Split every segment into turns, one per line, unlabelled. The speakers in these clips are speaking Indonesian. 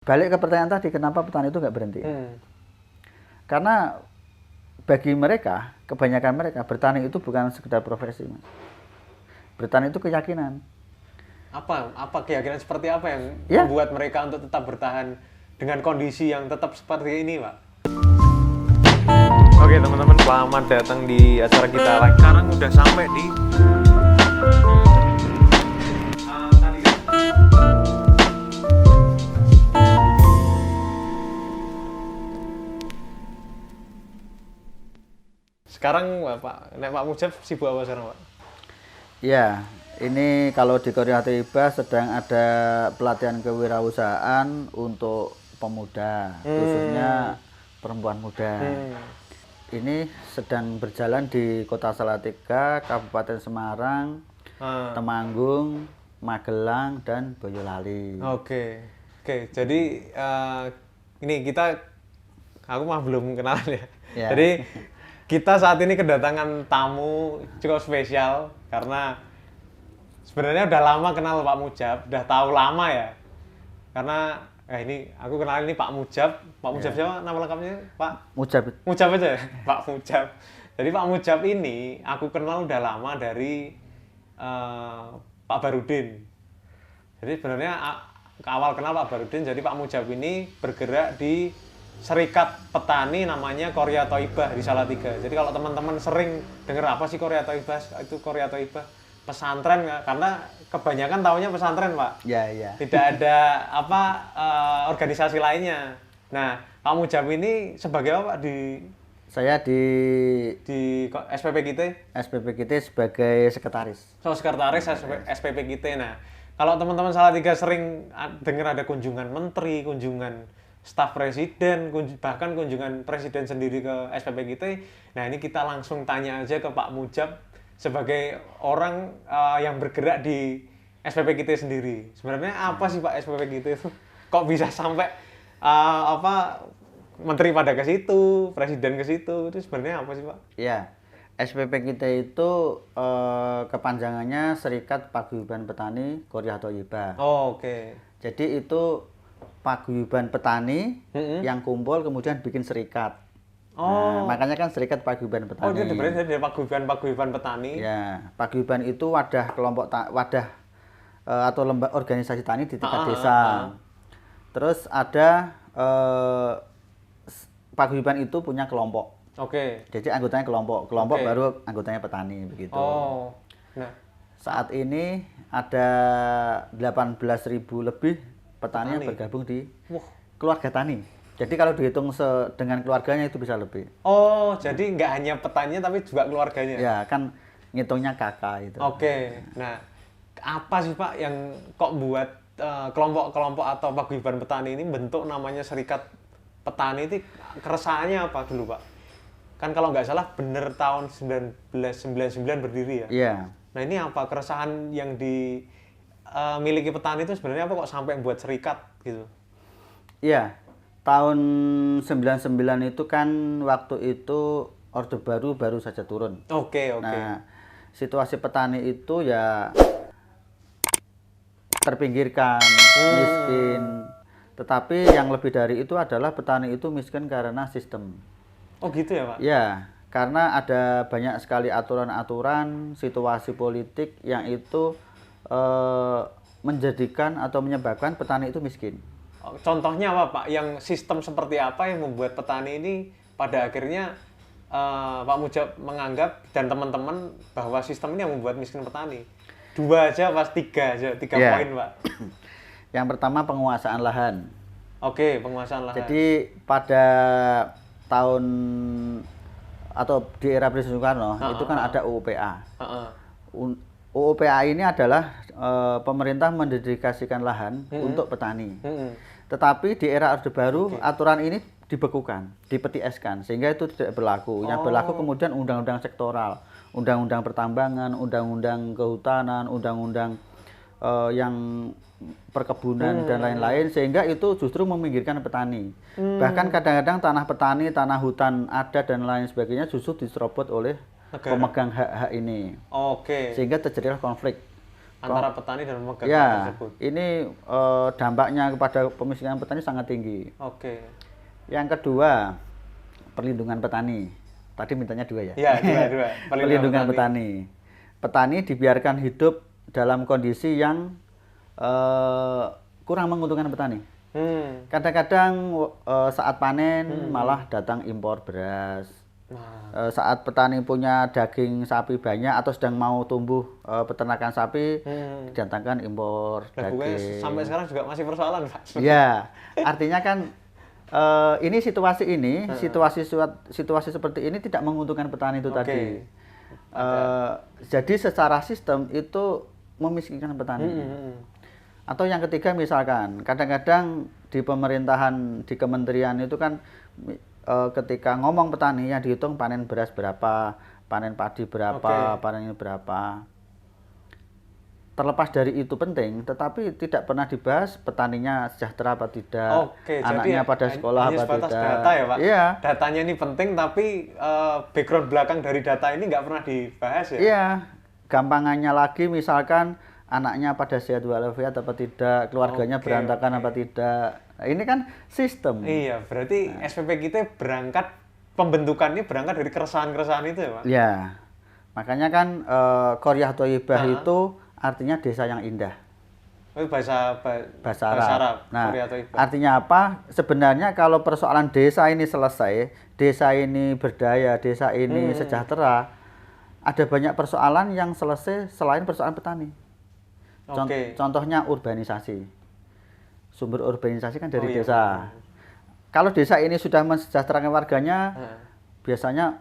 Balik ke pertanyaan tadi, kenapa petani itu nggak berhenti? Karena bagi mereka, kebanyakan mereka, bertani itu bukan sekedar profesi, Mas. Bertani itu keyakinan.
Apa keyakinan seperti apa yang
Ya.
membuat mereka untuk tetap bertahan dengan kondisi yang tetap seperti ini, Pak? Oke teman-teman, selamat datang di acara kita. Sekarang udah sampai di sekarang Pak Mujab sibuk apa sekarang, Pak?
Ya, ini kalau di Korea Tiba sedang ada pelatihan kewirausahaan untuk pemuda, khususnya perempuan muda. Ini sedang berjalan di Kota Salatiga, Kabupaten Semarang, Temanggung, Magelang, dan Boyolali.
Oke, jadi ini aku mah belum kenal ya.
Ya.
Jadi kita saat ini kedatangan tamu cukup spesial karena sebenarnya udah lama kenal Pak Mujab, udah tahu lama ya. Karena ini aku kenal ini Pak Mujab. Pak Mujab siapa nama lengkapnya, Pak?
Mujab.
Mujab aja ya? Pak Mujab. Jadi Pak Mujab ini aku kenal udah lama dari Pak Barudin. Jadi sebenarnya awal kenal Pak Barudin, jadi Pak Mujab ini bergerak di serikat petani namanya Korea Thaibah di Salatiga. Jadi kalau teman-teman sering dengar apa sih Korea Thaibah, itu Korea Thaibah pesantren, karena kebanyakan taunya pesantren, Pak.
Ya, ya.
Tidak ada organisasi lainnya. Nah, Pak Mujab ini sebagai apa di
Saya di
SPP kita?
SPP kita sebagai sekretaris.
So, sekretaris SPP kita. Nah, kalau teman-teman Salatiga sering dengar ada kunjungan menteri, kunjungan staf presiden, bahkan kunjungan presiden sendiri ke SPP kita. Nah, ini kita langsung tanya aja ke Pak Mujab sebagai orang yang bergerak di SPP kita sendiri. Sebenarnya apa sih Pak SPP kita itu? Kok bisa sampai menteri pada ke situ, presiden ke situ? Itu sebenarnya apa sih, Pak?
Ya, SPP kita itu kepanjangannya Serikat Paguyuban Petani Korea Thaibah.
Oh, oke.
Jadi itu paguyuban petani yang kumpul kemudian bikin serikat. Nah, makanya kan Serikat Paguyuban Petani.
Oh, itu berarti dari paguyuban petani.
Ya, paguyuban itu wadah kelompok atau lembaga organisasi tani di tingkat desa. Terus ada paguyuban itu punya kelompok.
Oke.
Jadi anggotanya kelompok baru anggotanya petani begitu.
Oh. Nah,
saat ini ada 18.000 lebih petani yang bergabung di keluarga tani. Jadi kalau dihitung dengan keluarganya itu bisa lebih.
Oh, jadi nggak hanya petaninya tapi juga keluarganya.
Ya, kan ngitungnya kakak itu.
Oke. Nah, apa sih Pak yang kok buat kelompok-kelompok atau paguyuban petani ini bentuk namanya Serikat Petani itu, keresahannya apa dulu Pak? Kan kalau nggak salah bener tahun 1999 berdiri ya?
Iya.
Nah, ini apa keresahan yang dimiliki petani itu sebenarnya apa kok sampai buat serikat gitu?
Iya. Tahun 99 itu kan waktu itu Orde Baru saja turun.
Oke.
Nah, situasi petani itu ya terpinggirkan, miskin. Tetapi yang lebih dari itu adalah petani itu miskin karena sistem.
Oh gitu ya Pak?
Ya, karena ada banyak sekali aturan-aturan, situasi politik yang itu menjadikan atau menyebabkan petani itu miskin.
Contohnya apa Pak? Yang sistem seperti apa yang membuat petani ini pada akhirnya Pak Mujab menganggap dan teman-teman bahwa sistem ini yang membuat miskin petani? 2 aja pas 3 aja, 3
Ya.
poin Pak.
Yang pertama penguasaan lahan.
Oke, penguasaan lahan.
Jadi pada tahun atau di era Presiden Soekarno itu kan ada UUPA. UUPA ini adalah pemerintah mendedikasikan lahan untuk petani. Tetapi di era Orde Baru aturan ini dibekukan, dipetieskan sehingga itu tidak berlaku. Yang berlaku kemudian undang-undang sektoral, undang-undang pertambangan, undang-undang kehutanan, undang-undang yang perkebunan dan lain-lain, sehingga itu justru meminggirkan petani. Bahkan kadang-kadang tanah petani, tanah hutan adat dan lain sebagainya justru diserobot oleh pemegang hak-hak ini.
Oke.
Sehingga terjadilah konflik
antara petani dan pemegang
ya,
tersebut.
ini dampaknya kepada pemiskinan petani sangat tinggi.
Oke.
Yang kedua, perlindungan petani. Tadi mintanya 2 ya?
Iya, 2.
Perlindungan petani. Petani dibiarkan hidup dalam kondisi yang kurang menguntungkan petani. Kadang-kadang saat panen malah datang impor beras. Saat petani punya daging sapi banyak atau sedang mau tumbuh peternakan sapi, didatangkan impor daging.
Sampai sekarang juga masih persoalan, Pak.
Ya, artinya kan ini situasi seperti ini tidak menguntungkan petani itu tadi. Jadi secara sistem itu memiskinkan petani. Atau yang ketiga misalkan, kadang-kadang di pemerintahan, di kementerian itu kan ketika ngomong petani yang dihitung panen beras berapa, panen padi berapa, panen ini berapa. Terlepas dari itu penting, tetapi tidak pernah dibahas petaninya sejahtera apa tidak, anaknya pada sekolah apa tidak.
Data ya, Pak?
Iya.
Datanya ini penting, tapi background belakang dari data ini nggak pernah dibahas ya?
Iya. Gampangannya lagi misalkan anaknya pada sehat walafiat apa tidak, keluarganya berantakan apa tidak. Nah, ini kan sistem.
Iya, berarti SPP kita pembentukannya berangkat dari keresahan-keresahan itu ya, Pak?
Iya. Makanya kan Qaryah Thayyibah itu artinya desa yang indah.
Bahasa Arab.
Nah, artinya apa? Sebenarnya kalau persoalan desa ini selesai, desa ini berdaya, desa ini sejahtera, ada banyak persoalan yang selesai selain persoalan petani. Contohnya urbanisasi. Sumber urbanisasi kan dari desa. Kalau desa ini sudah mensejahterakan warganya, biasanya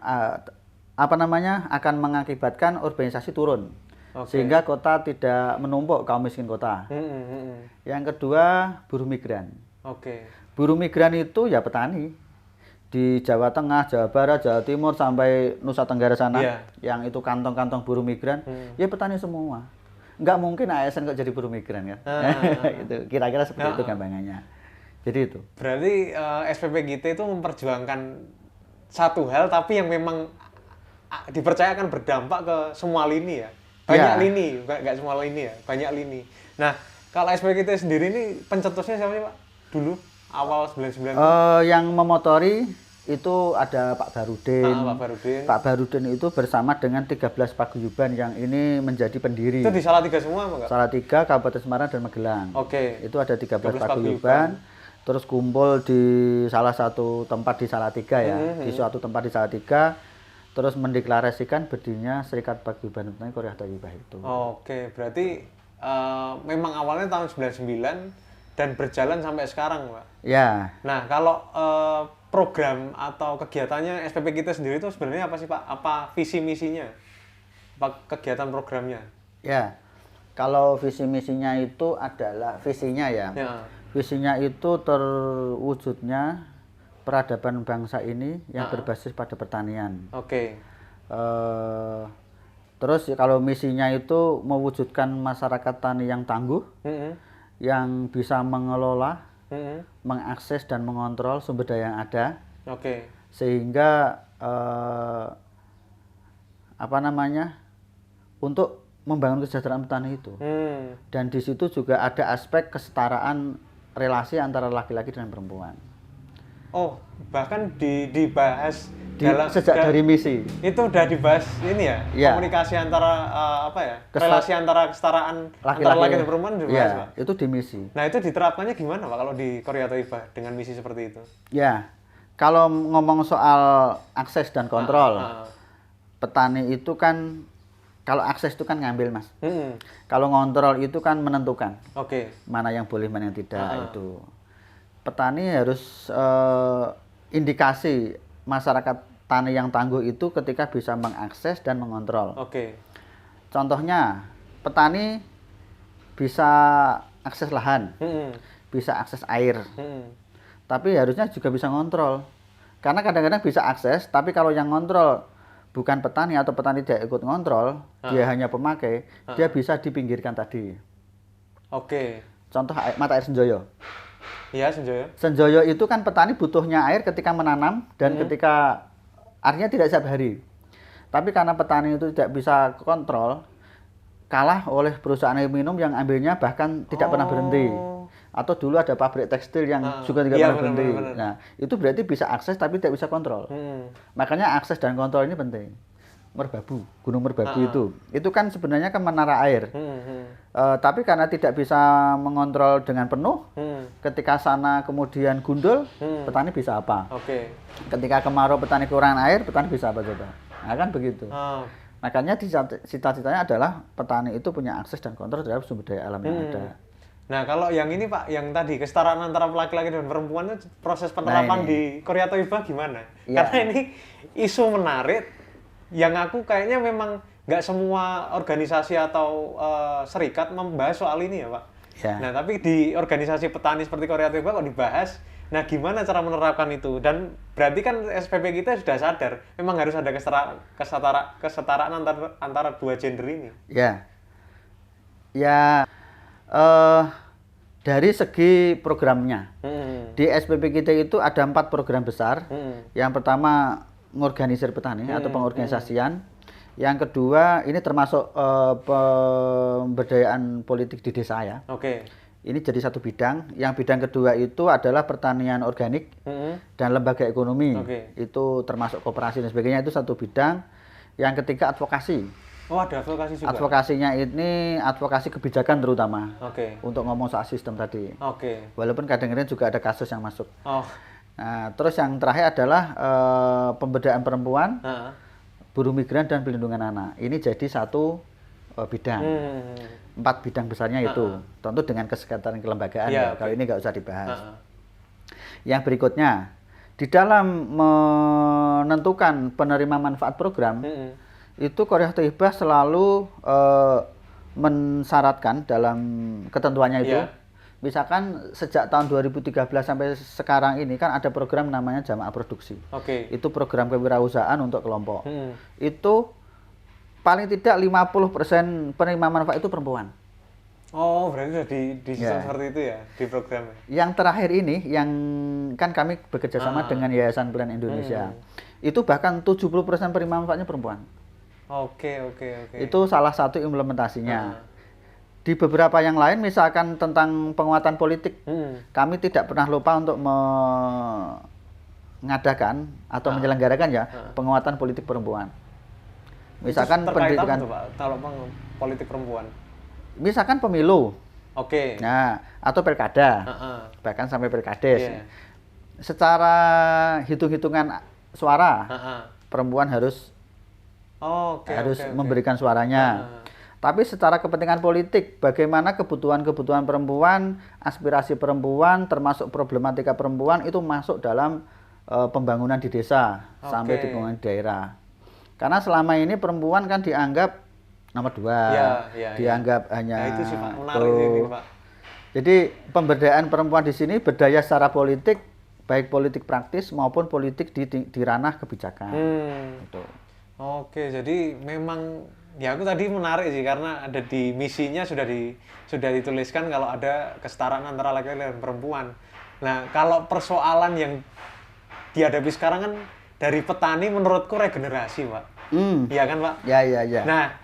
akan mengakibatkan urbanisasi turun. Sehingga kota tidak menumpuk kaum miskin kota. Yang kedua, buruh migran. Buruh migran itu ya petani. Di Jawa Tengah, Jawa Barat, Jawa Timur, sampai Nusa Tenggara sana, yang itu kantong-kantong buruh migran, ya petani semua. Nggak mungkin ASN kok jadi buruh migran kan? Itu kira-kira seperti itu gampangannya. Jadi itu.
Berarti SPP kita itu memperjuangkan satu hal, tapi yang memang dipercaya akan berdampak ke semua lini ya. Banyak lini, nggak semua lini ya, banyak lini. Nah, kalau SPP kita sendiri ini pencetusnya siapa sih, Pak? Dulu awal 99.
Yang memotori itu ada Pak Barudin. Pak Barudin itu bersama dengan 13 paguyuban yang ini menjadi pendiri.
Itu di Salatiga semua, Pak?
Salatiga, Kabupaten Semarang dan Magelang. Itu ada 13 paguyuban. Terus kumpul di salah satu tempat di Salatiga ya, di suatu tempat di Salatiga. Terus mendeklarasikan berdirinya Serikat Paguyuban Petani Qaryah Thayyibah itu.
Berarti memang awalnya tahun 99 dan berjalan sampai sekarang, Pak?
Ya.
Nah, kalau program atau kegiatannya SPP kita sendiri itu sebenarnya apa sih, Pak? Apa visi misinya? Apa kegiatan programnya?
Ya, kalau visi misinya itu adalah visinya ya. Visinya itu terwujudnya peradaban bangsa ini yang berbasis pada pertanian. Terus kalau misinya itu mewujudkan masyarakat tani yang tangguh, yang bisa mengelola, mengakses dan mengontrol sumber daya yang ada, sehingga untuk membangun kesejahteraan petani itu. Dan di situ juga ada aspek kesetaraan relasi antara laki-laki dan perempuan.
Bahkan dibahas
sejak dari misi.
Itu udah dibahas ini ya? Komunikasi antara relasi antara kesetaraan antara laki dan perempuan dibahas, Pak?
Itu di misi.
Nah, itu diterapkannya gimana, Pak, kalau di Qaryah Thayyibah dengan misi seperti itu?
Ya, kalau ngomong soal akses dan kontrol, petani itu kan, kalau akses itu kan ngambil, Mas. Kalau ngontrol itu kan menentukan. Mana yang boleh, mana yang tidak itu. Petani harus indikasi masyarakat tani yang tangguh itu ketika bisa mengakses dan mengontrol. Contohnya, petani bisa akses lahan, bisa akses air, tapi harusnya juga bisa ngontrol. Karena kadang-kadang bisa akses, tapi kalau yang ngontrol bukan petani atau petani tidak ikut ngontrol, dia hanya pemakai, dia bisa dipinggirkan tadi. Contoh mata air Senjoyo.
Iya, Senjoyo.
Senjoyo itu kan petani butuhnya air ketika menanam dan ketika artinya tidak setiap hari. Tapi karena petani itu tidak bisa kontrol, kalah oleh perusahaan air minum yang ambilnya bahkan tidak pernah berhenti. Atau dulu ada pabrik tekstil yang juga tidak pernah berhenti.
Bener.
Nah, itu berarti bisa akses tapi tidak bisa kontrol. Makanya akses dan kontrol ini penting. Merbabu, Gunung Merbabu itu kan sebenarnya kan menara air. Tapi karena tidak bisa mengontrol dengan penuh, ketika sana kemudian gundul, petani bisa apa? Ketika kemarau petani kekurangan air, petani bisa apa coba? Nah, kan begitu. Makanya cita-citanya adalah petani itu punya akses dan kontrol terhadap sumber daya alam yang ada.
Nah, kalau yang ini Pak, yang tadi kesetaraan antara laki-laki dan perempuan itu proses penerapan di Korea Toiba gimana? Ya. Karena ini isu menarik yang aku kayaknya memang nggak semua organisasi atau serikat membahas soal ini ya Pak. Ya. Nah, tapi di organisasi petani seperti Korea Toiba kok dibahas. Nah, gimana cara menerapkan itu? Dan berarti kan SPP kita sudah sadar memang harus ada kesetaraan antara dua gender ini. Ya. Ya. Dari segi programnya, di SPP kita itu ada 4 program besar. Yang pertama mengorganisir petani atau pengorganisasian. Yang kedua ini termasuk pemberdayaan politik di desa ya. Ini jadi satu bidang. Yang bidang kedua itu adalah pertanian organik dan lembaga ekonomi. Itu termasuk koperasi dan sebagainya, itu satu bidang. Yang ketiga advokasi. Oh, ada advokasi juga.
Advokasinya ini advokasi kebijakan terutama. Untuk ngomong soal sistem tadi. Walaupun kadang-kadang juga ada kasus yang masuk. Nah, terus yang terakhir adalah pemberdayaan perempuan, buruh migran dan pelindungan anak. Ini jadi satu bidang. 4 bidang besarnya itu. Tentu dengan kesekretarian kelembagaan ya. Kalau ini nggak usah dibahas. Yang berikutnya, di dalam menentukan penerima manfaat program, itu Korea Toiba selalu mensyaratkan dalam ketentuannya itu, misalkan sejak tahun 2013 sampai sekarang ini kan ada program namanya jamaah produksi. Itu program kewirausahaan untuk kelompok. Itu paling tidak 50% penerima manfaat itu perempuan.
Oh, berarti sudah di sistem seperti itu ya, di programnya.
Yang terakhir ini, yang kan kami bekerja sama dengan Yayasan Plan Indonesia. Itu bahkan 70% penerima manfaatnya perempuan. Itu salah satu implementasinya. Di beberapa yang lain, misalkan tentang penguatan politik, kami tidak pernah lupa untuk mengadakan atau menyelenggarakan ya penguatan politik perempuan. Misalkan pendidikan.
Apa tuh, Pak, kalau politik perempuan?
Misalkan pemilu. Nah, atau pilkada. Bahkan sampai pilkades. Secara hitung-hitungan suara, perempuan harus memberikan suaranya. Tapi secara kepentingan politik, bagaimana kebutuhan-kebutuhan perempuan, aspirasi perempuan, termasuk problematika perempuan itu masuk dalam pembangunan di desa sampai di pembangunan daerah. Karena selama ini perempuan kan dianggap nomor 2, dianggap hanya
itu sih Pak, menarik ini Pak.
Jadi pemberdayaan perempuan di sini berdaya secara politik, baik politik praktis maupun politik di ranah kebijakan. Gitu.
Jadi memang ya aku tadi menarik sih karena ada di misinya sudah dituliskan kalau ada kesetaraan antara laki-laki dan perempuan. Nah, kalau persoalan yang dihadapi sekarang kan dari petani menurutku regenerasi, Pak. Iya kan, Pak?
Ya.
Nah,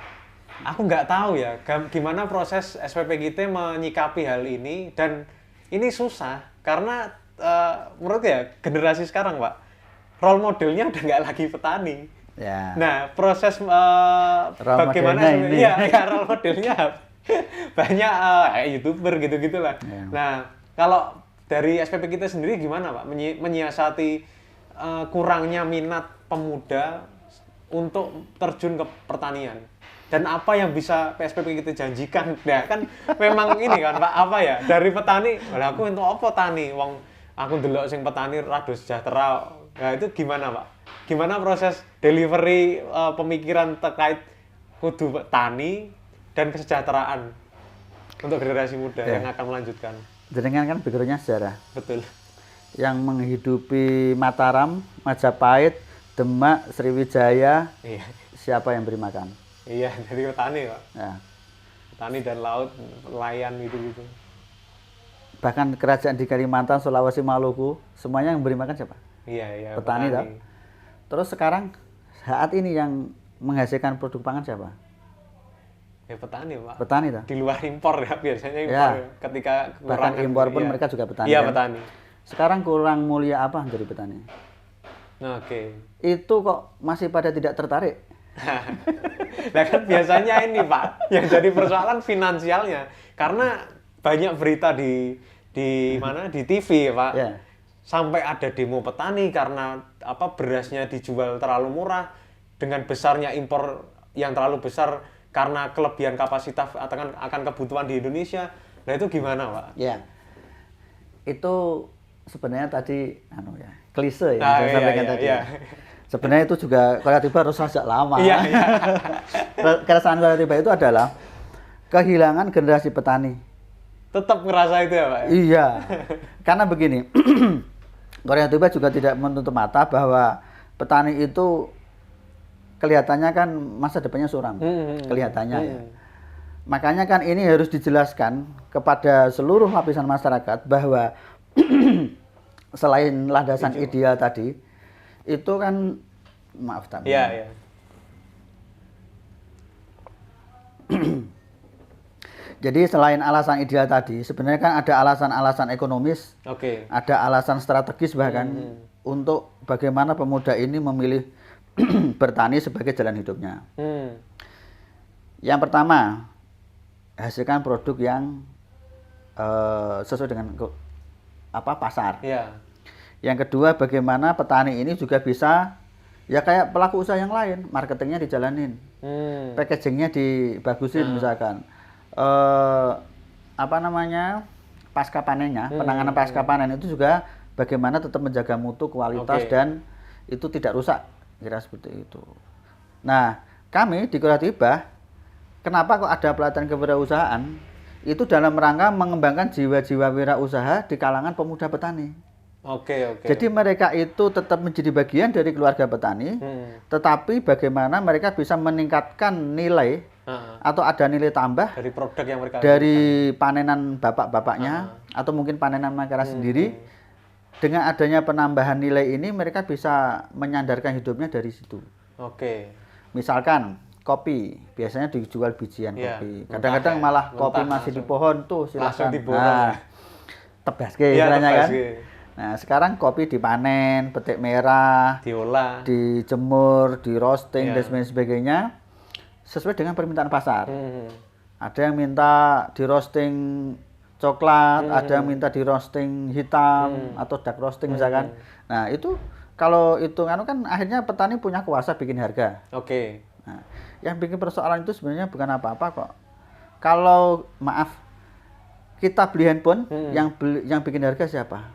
aku nggak tahu ya gimana proses SPP kita menyikapi hal ini, dan ini susah karena menurut ya generasi sekarang, Pak, role modelnya udah nggak lagi petani.
Ya.
Nah, proses bagaimana sebenarnya role modelnya banyak YouTuber gitu-gitulah. Ya. Nah, kalau dari SPP kita sendiri gimana, Pak, menyiasati kurangnya minat pemuda untuk terjun ke pertanian? Dan apa yang bisa SPP kita janjikan? Ya kan memang ini kan, Pak, apa ya, dari petani, aku untuk apa tani? Wong aku ndelok sing petani rada sejahtera. Nah, itu gimana, Pak? Gimana proses delivery pemikiran terkait kudu tani dan kesejahteraan untuk generasi muda yang akan melanjutkan?
Jenengan kan background-nya sejarah.
Betul.
Yang menghidupi Mataram, Majapahit, Demak, Sriwijaya, siapa yang beri makan?
Iya, dari petani, Pak.
Ya.
Petani dan laut, nelayan gitu-gitu.
Bahkan kerajaan di Kalimantan, Sulawesi, Maluku, semuanya yang beri makan siapa?
Iya,
petani. Terus sekarang saat ini yang menghasilkan produk pangan siapa?
Ya petani, Pak.
Petani toh.
Di luar impor ya biasanya impor
Ya.
ketika
Bahkan
kekurangan.
impor pun
Iya.
mereka juga petani.
Iya,
kan?
petani.
Sekarang kurang mulia apa dari petani?
Oke.
Itu kok masih pada tidak tertarik?
Nah kan biasanya ini Pak, yang jadi persoalan finansialnya. Karena banyak berita di mana di TV ya Pak.
Ya.
Sampai ada demo petani karena apa berasnya dijual terlalu murah dengan besarnya impor yang terlalu besar karena kelebihan kapasitas akan kebutuhan di Indonesia. Nah itu gimana Pak?
Ya. Itu sebenarnya tadi klise ya
Nah,
saya sampaikan tadi.
iya.
Sebenarnya itu juga kreatifnya harus sejak lama.
Iya.
Keresahan kreatifnya itu adalah kehilangan generasi petani.
Tetap ngerasa itu ya Pak?
Iya. Karena begini, kreatifnya juga tidak menutup mata bahwa petani itu kelihatannya kan masa depannya suram. Kelihatannya ya. Makanya kan ini harus dijelaskan kepada seluruh lapisan masyarakat bahwa selain landasan ideal tadi, itu kan maaf tapi.
Iya.
Jadi selain alasan ideal tadi, sebenarnya kan ada alasan-alasan ekonomis, ada alasan strategis bahkan untuk bagaimana pemuda ini memilih bertani sebagai jalan hidupnya. Yang pertama, hasilkan produk yang sesuai dengan pasar.
Iya.
Yang kedua, bagaimana petani ini juga bisa ya kayak pelaku usaha yang lain, marketingnya dijalanin, packagingnya dibagusin misalkan, pasca panennya, penanganan pasca panen itu juga bagaimana tetap menjaga mutu, kualitas dan itu tidak rusak, kira seperti itu. Nah, kami di Kreatibah, kenapa kok ada pelatihan kewirausahaan? Itu dalam rangka mengembangkan jiwa-jiwa wirausaha di kalangan pemuda petani. Jadi mereka itu tetap menjadi bagian dari keluarga petani, tetapi bagaimana mereka bisa meningkatkan nilai atau ada nilai tambah
dari produk yang mereka
dari panenan bapak-bapaknya atau mungkin panenan mereka sendiri. Dengan adanya penambahan nilai ini mereka bisa menyandarkan hidupnya dari situ. Misalkan kopi, biasanya dijual bijian kopi. Kadang-kadang malah kopi masih di pohon tuh silakan. Tebaske istilahnya kan. Nah, sekarang kopi dipanen, petik merah,
diolah,
dijemur, di roasting dan sebagainya sesuai dengan permintaan pasar. Ada yang minta di roasting coklat, ada yang minta di roasting hitam atau dark roasting misalkan. Nah, itu kalau itu kan akhirnya petani punya kuasa bikin harga. Nah, yang bikin persoalan itu sebenarnya bukan apa-apa kok. Kalau maaf kita beli handphone, yang bikin harga siapa?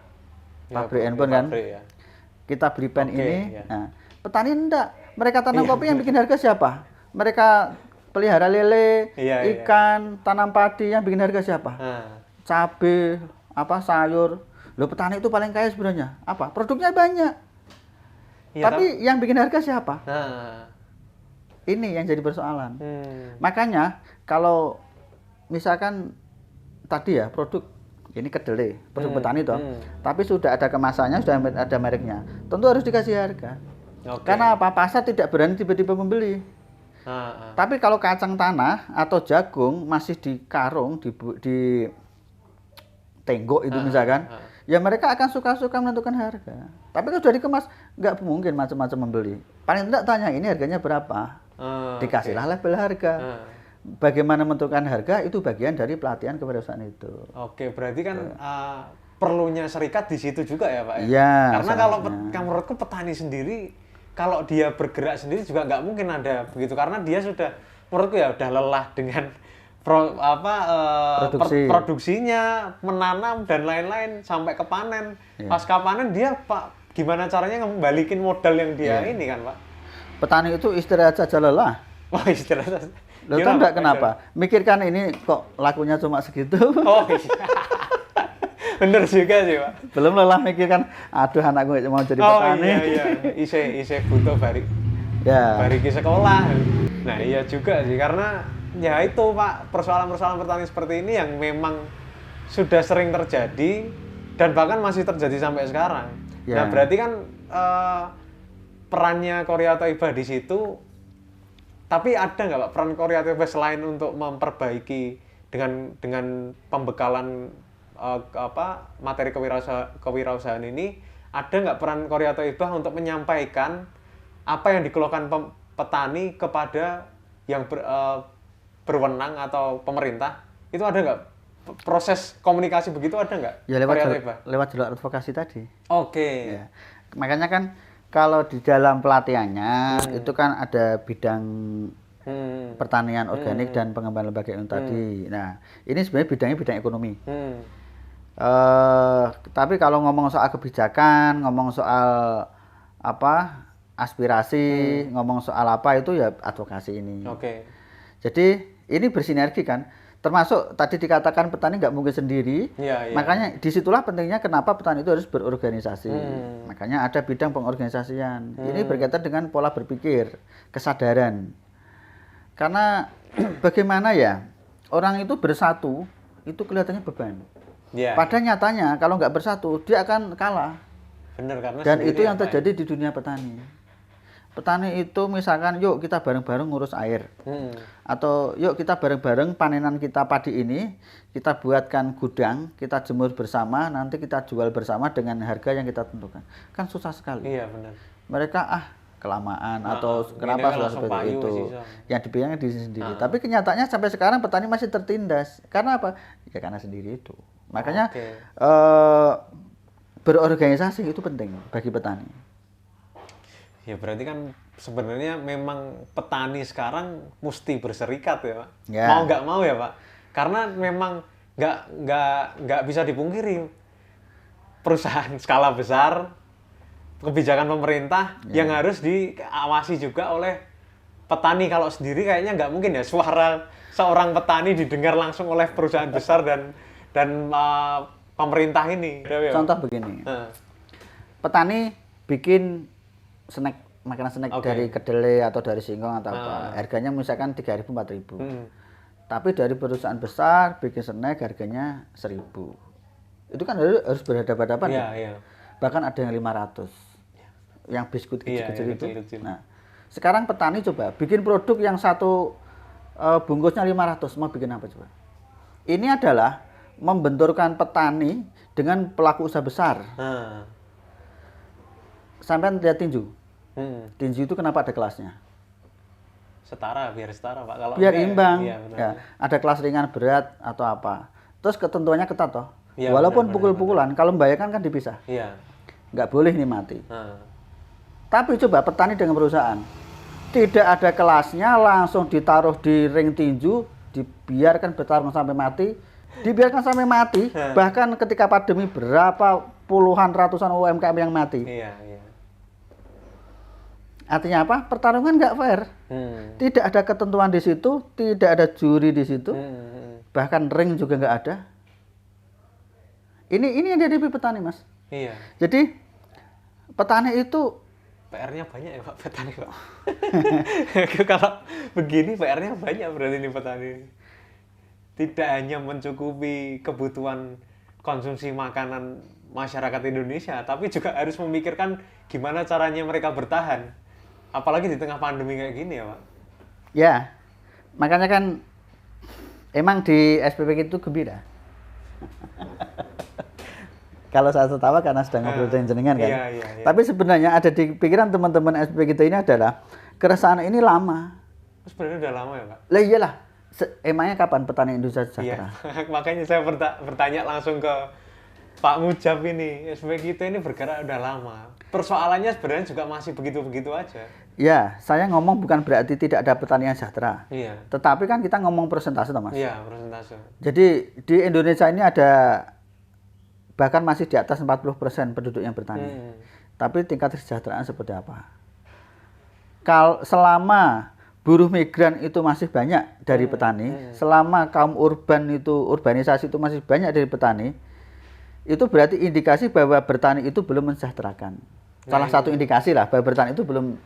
Pabrik handphone kan. Kita beli pen ini. Nah, petani enggak. Mereka tanam kopi yang bikin harga siapa? Mereka pelihara lele, ikan, tanam padi yang bikin harga siapa? Cabe, sayur. Loh, petani itu paling kaya sebenarnya. Apa? Produknya banyak. Tapi yang bikin harga siapa? Ini yang jadi persoalan. Makanya kalau misalkan tadi ya produk ini kedelai, produk petani toh, tapi sudah ada kemasannya, sudah ada mereknya, tentu harus dikasih harga. Karena apa? Pasar tidak berani tiba-tiba membeli. Tapi kalau kacang tanah atau jagung masih di karung, di tenggok itu misalkan, ya mereka akan suka-suka menentukan harga. Tapi kalau sudah dikemas, nggak mungkin macam-macam membeli. Paling tidak tanya ini harganya berapa, dikasihlah label harga. Bagaimana menentukan harga itu bagian dari pelatihan kewirausahaan itu.
Berarti kan perlunya serikat di situ juga ya Pak?
Iya.
Karena kalau menurutku petani sendiri kalau dia bergerak sendiri juga nggak mungkin ada begitu karena dia sudah menurutku ya udah lelah dengan produksinya, menanam dan lain-lain sampai ke panen. Pasca panen dia gimana caranya ngembalikin modal yang dia ini kan Pak? Petani
itu istirahat saja lelah.
Wah, istirahat.
Lo tau nggak kenapa? Mikirkan ini kok lakunya cuma segitu.
Bener juga sih Pak.
Belum lelah mikirkan, aduh anakku mau jadi petani.
Iya. Ise butuh bari ke sekolah. Nah iya juga sih, karena ya itu Pak, persoalan-persoalan petani seperti ini yang memang sudah sering terjadi dan bahkan masih terjadi sampai sekarang. Nah berarti kan perannya Korea Thaibah di situ Tapi ada nggak Pak peran Korea Tibah selain untuk memperbaiki dengan pembekalan materi kewirausahaan ini, ada nggak peran Korea Tibah untuk menyampaikan apa yang dikeluhkan petani kepada yang berwenang atau pemerintah? Itu ada nggak proses komunikasi begitu, ada nggak?
Ya lewat jalur advokasi tadi.
Oke.
Ya. Makanya kan kalau di dalam pelatihannya itu kan ada bidang pertanian organik dan pengembangan lembaga ilmu tadi. Nah, ini sebenarnya bidangnya bidang ekonomi. Tapi kalau ngomong soal kebijakan, ngomong soal aspirasi, ngomong soal apa itu ya advokasi ini.
Oke.
Jadi ini bersinergi kan. Termasuk tadi dikatakan petani nggak mungkin sendiri, makanya disitulah pentingnya kenapa petani itu harus berorganisasi. Makanya ada bidang pengorganisasian. Ini berkaitan dengan pola berpikir, kesadaran. Karena bagaimana ya orang itu bersatu itu kelihatannya beban. Padahal nyatanya kalau nggak bersatu dia akan kalah.
Benar, karena
dan itu yang terjadi di dunia petani. Petani itu misalkan yuk kita bareng-bareng ngurus air. Atau yuk kita bareng-bareng panenan kita padi ini, kita buatkan gudang, kita jemur bersama, nanti kita jual bersama dengan harga yang kita tentukan. Kan susah sekali.
Iya, benar.
Mereka kelamaan atau kenapa sudah seperti itu. Yang dipilihnya diri sendiri. Tapi kenyataannya sampai sekarang petani masih tertindas. Karena apa? Ya karena sendiri itu. Makanya berorganisasi itu penting bagi petani.
Ya berarti kan sebenarnya memang petani sekarang mesti berserikat ya Pak. Mau nggak mau ya Pak. Karena memang nggak bisa dipungkiri perusahaan skala besar, kebijakan pemerintah yang harus diawasi juga oleh petani. Kalau sendiri kayaknya nggak mungkin ya suara seorang petani didengar langsung oleh perusahaan besar dan pemerintah ini.
Contoh begini, petani bikin makanan snack dari kedelai atau dari singkong atau apa, harganya misalkan 3.000 4.000. Tapi dari perusahaan besar bikin snack harganya 1.000. Itu kan harus berhadapan-hadapan. Bahkan ada yang 500. Yang biskuit kecil-kecil itu. Nah, sekarang petani coba bikin produk yang satu bungkusnya 500, mau bikin apa coba? Ini adalah membenturkan petani dengan pelaku usaha besar. Sampai lihat tinju. Tinju itu kenapa ada kelasnya?
Biar setara Pak. Kalau
biar imbang. Ya, ada kelas ringan, berat atau apa. Terus ketentuannya ketat toh. Walaupun pukul-pukulan, kalau membahayakan kan dipisah. Nggak boleh ini mati. Tapi coba petani dengan perusahaan, tidak ada kelasnya, langsung ditaruh di ring tinju, dibiarkan bertarung sampai mati, bahkan ketika pandemi berapa puluhan ratusan UMKM yang mati. Artinya apa? Pertarungan nggak fair. Tidak ada ketentuan di situ, tidak ada juri di situ, bahkan ring juga nggak ada. Ini yang dihadapi petani, Mas. Jadi petani itu
PR-nya banyak ya Pak, petani Pak. Kalau begini PR-nya banyak berarti ini petani. Tidak hanya mencukupi kebutuhan konsumsi makanan masyarakat Indonesia, tapi juga harus memikirkan gimana caranya mereka bertahan. Apalagi di tengah pandemi kayak gini ya Pak.
Ya, makanya kan emang di SPP itu gembira. Kalau saya tertawa karena sedang ngobrol dengan jenengan kan. Tapi sebenarnya ada di pikiran teman-teman SPP kita ini adalah keresahan ini lama.
Sebenarnya udah lama ya Pak?
Lah iyalah, emangnya kapan petani Indonesia sejahtera?
Makanya saya bertanya langsung ke Pak Mujab ini. SPP kita ini bergerak udah lama. Persoalannya sebenarnya juga masih begitu-begitu aja.
Ya, saya ngomong bukan berarti tidak ada pertanian sejahtera. Tetapi kan kita ngomong persentase toh Mas.
Persentase.
Jadi di Indonesia ini ada bahkan masih di atas 40% penduduk yang bertani. Tapi tingkat kesejahteraan seperti apa? Selama buruh migran itu masih banyak dari petani, selama kaum urbanisasi itu masih banyak dari petani, itu berarti indikasi bahwa bertani itu belum mensejahterakan. Salah satu indikasi lah bahwa bertani itu belum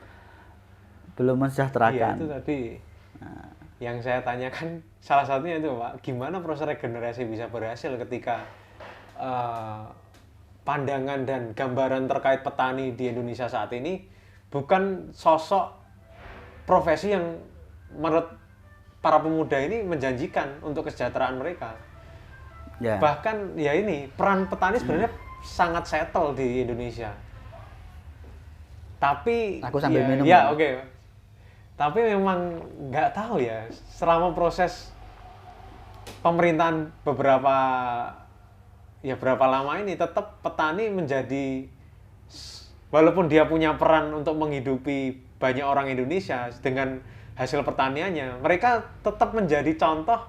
mensejahterakan.
Iya, itu tadi yang saya tanyakan salah satunya itu Pak, gimana proses regenerasi bisa berhasil ketika pandangan dan gambaran terkait petani di Indonesia saat ini bukan sosok profesi yang menurut para pemuda ini menjanjikan untuk kesejahteraan mereka.
Ya.
Bahkan ya ini peran petani sebenarnya sangat settle di Indonesia. Tapi
aku sambil
ya,
minum.
Ya, oke. Tapi memang nggak tahu ya selama proses pemerintahan berapa lama ini tetap petani menjadi, walaupun dia punya peran untuk menghidupi banyak orang Indonesia dengan hasil pertaniannya, mereka tetap menjadi contoh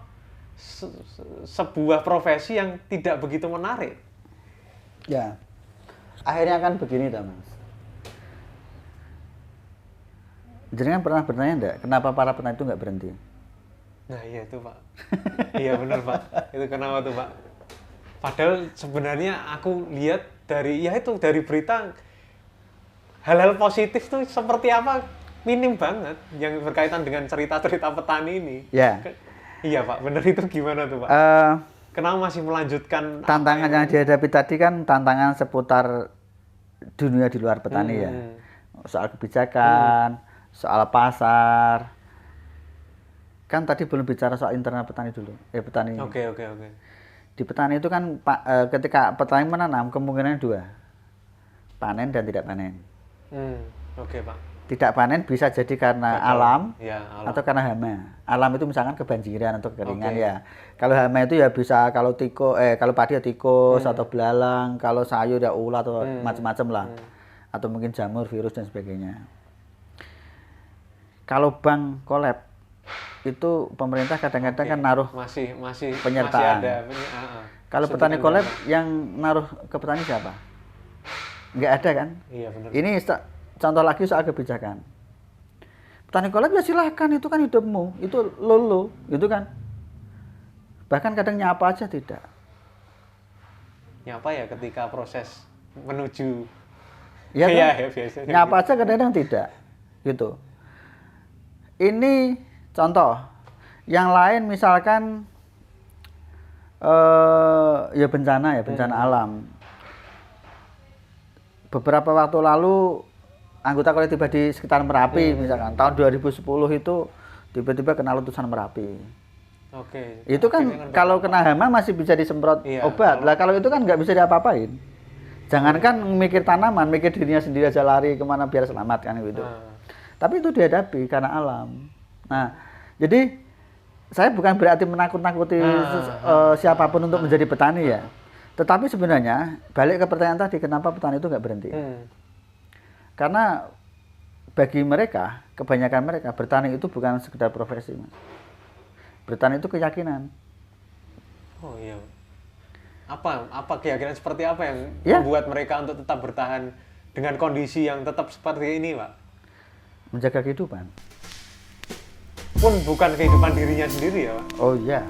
sebuah profesi yang tidak begitu menarik.
Ya, akhirnya kan begini, Mas. Jenengan pernah bertanya enggak, kenapa para petani itu nggak berhenti?
Nah iya itu Pak, iya benar Pak, itu kenapa tuh Pak? Padahal sebenarnya aku lihat dari berita, hal-hal positif tuh seperti apa minim banget yang berkaitan dengan cerita-cerita petani ini.
Ya.
Iya Pak, benar itu gimana tuh Pak? Kenapa masih melanjutkan?
Tantangan yang dihadapi tadi kan tantangan seputar dunia di luar petani ya. Soal kebijakan, soal pasar. Kan tadi belum bicara soal internal petani dulu. Petani.
Oke.
Di petani itu kan ketika petani menanam kemungkinan dua. Panen dan tidak panen.
Oke Pak.
Tidak panen bisa jadi karena alam,
alam
atau karena hama. Alam itu misalkan kebanjiran atau kekeringan ya. Kalau hama itu ya bisa kalau padi ya tikus atau belalang, kalau sayur ya ulat atau macam-macam lah. Atau mungkin jamur, virus dan sebagainya. Kalau bank kolab itu pemerintah kadang-kadang kan naruh
masih
penyertaan.
Masih ada,
kalau petani kolab yang naruh ke petani siapa? Nggak ada kan?
Iya benar.
Ini contoh lagi soal kebijakan. Petani kolab ya silahkan, itu kan hidupmu, itu lolo, gitu kan. Bahkan kadang nyapa aja tidak.
Nyapa ya ketika proses menuju.
Ya kan?
Ya, biasanya
nyapa aja kadang-kadang tidak, gitu. Ini contoh. Yang lain misalkan ya bencana alam. Beberapa waktu lalu anggota kolektif di sekitar Merapi misalkan tahun 2010 itu tiba-tiba kena letusan Merapi.
Oke.
Itu kan kalau kena hama masih bisa disemprot obat. Lah kalau itu kan nggak bisa diapa-apain. Jangankan mikir tanaman, mikir dirinya sendiri aja lari kemana biar selamat kan gitu. Tapi itu dihadapi karena alam. Nah, jadi saya bukan berarti menakut-nakuti siapapun untuk menjadi petani ya. Tetapi sebenarnya balik ke pertanyaan tadi, kenapa petani itu nggak berhenti? Karena bagi mereka, kebanyakan mereka bertani itu bukan sekedar profesi, Mas. Bertani itu keyakinan.
Oh iya. Apa keyakinan seperti apa yang membuat mereka untuk tetap bertahan dengan kondisi yang tetap seperti ini, Pak?
Menjaga kehidupan.
Pun bukan kehidupan dirinya sendiri ya, Pak?
Oh iya.